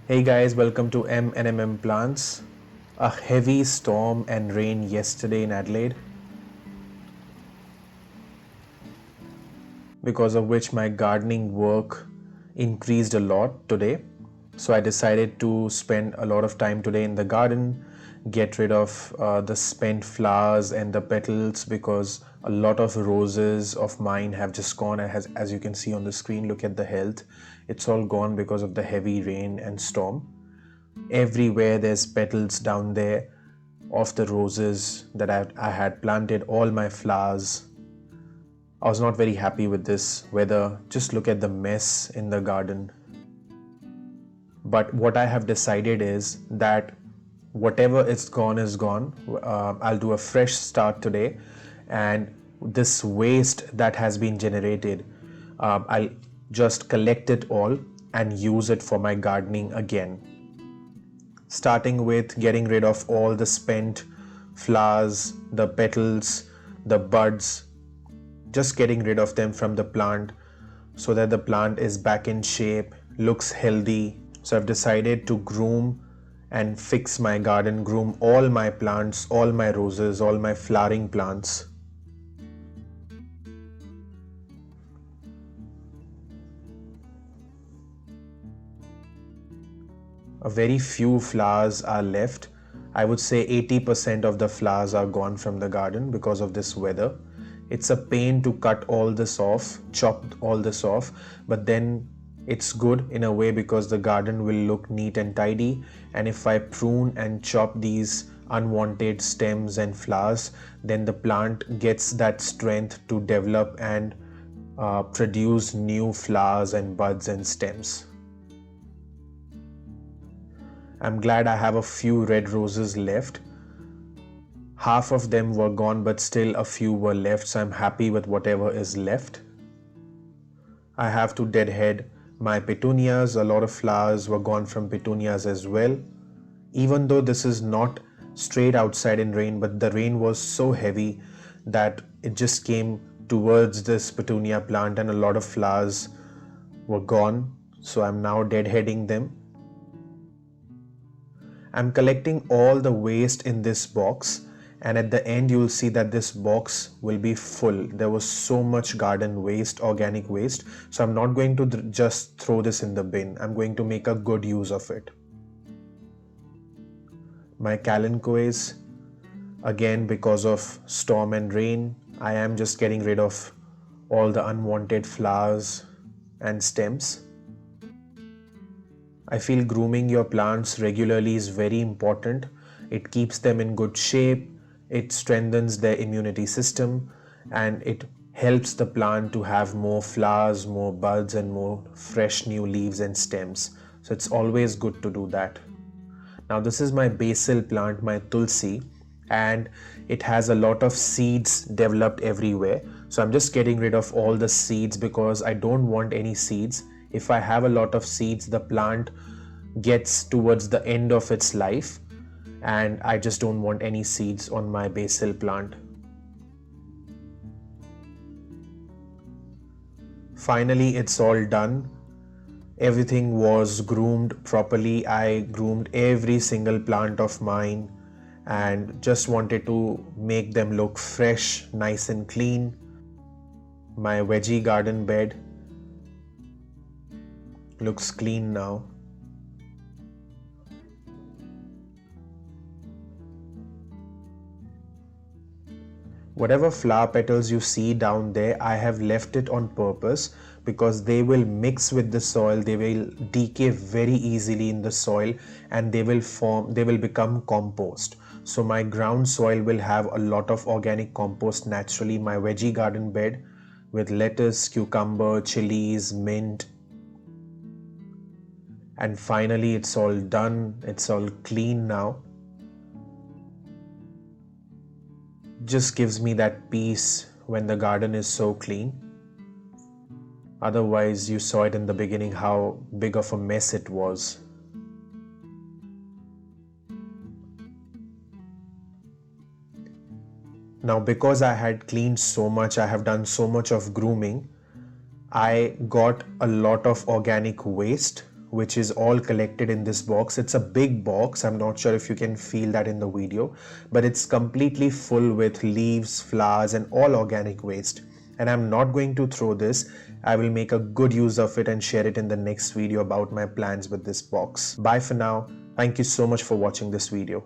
Hey guys, welcome to M&M Plants. A heavy storm and rain yesterday in Adelaide, because of which my gardening work increased a lot today. So I decided to spend a lot of time today in the garden, get rid of the spent flowers and the petals, because a lot of roses of mine have just gone. As you can see on the screen, look at the health. It's all gone because of the heavy rain and storm. Everywhere there's petals down there of the roses that I had planted, all my flowers. I was not very happy with this weather. Just look at the mess in the garden. But what I have decided is that whatever is gone is gone. I'll do a fresh start today, and this waste that has been generated, I'll just collect it all and use it for my gardening again. Starting with getting rid of all the spent flowers, the petals, the buds, just getting rid of them from the plant so that the plant is back in shape, looks healthy. So I've decided to groom and fix my garden, groom all my plants, all my roses, all my flowering plants. A very few flowers are left. I would say 80% of the flowers are gone from the garden because of this weather. It's a pain to cut all this off, chop all this off, but then it's good in a way because the garden will look neat and tidy. And if I prune and chop these unwanted stems and flowers, then the plant gets that strength to develop and produce new flowers and buds and stems. I'm glad I have a few red roses left. Half of them were gone, but still a few were left, so I'm happy with whatever is left. I have to deadhead my petunias. A lot of flowers were gone from petunias as well. Even though this is not straight outside in rain, but the rain was so heavy that it just came towards this petunia plant and a lot of flowers were gone. So I'm now deadheading them. I'm collecting all the waste in this box, and at the end you'll see that this box will be full. There was so much garden waste, organic waste, so I'm not going to just throw this in the bin. I'm going to make a good use of it. My calanchoes, again because of storm and rain, I am just getting rid of all the unwanted flowers and stems. I feel grooming your plants regularly is very important. It keeps them in good shape, it strengthens their immunity system, and it helps the plant to have more flowers, more buds, and more fresh new leaves and stems. So it's always good to do that. Now this is my basil plant, my tulsi, and it has a lot of seeds developed everywhere. So I'm just getting rid of all the seeds because I don't want any seeds. If I have a lot of seeds, the plant gets towards the end of its life, and I just don't want any seeds on my basil plant. Finally, it's all done. Everything was groomed properly. I groomed every single plant of mine and just wanted to make them look fresh, nice and clean. My veggie garden bed looks clean now. Whatever flower petals you see down there, I have left it on purpose because they will mix with the soil, they will decay very easily in the soil, and they will become compost. So my ground soil will have a lot of organic compost naturally. My veggie garden bed with lettuce, cucumber, chilies, mint, and finally it's all done. It's all clean now. Just gives me that peace when the garden is so clean. Otherwise, you saw it in the beginning how big of a mess it was. Now because I had cleaned so much, I have done so much of grooming, I got a lot of organic waste which is all collected in this box. It's a big box. I'm not sure if you can feel that in the video, but it's completely full with leaves, flowers, and all organic waste. And I'm not going to throw this. I will make a good use of it and share it in the next video about my plans with this box. Bye for now. Thank you so much for watching this video.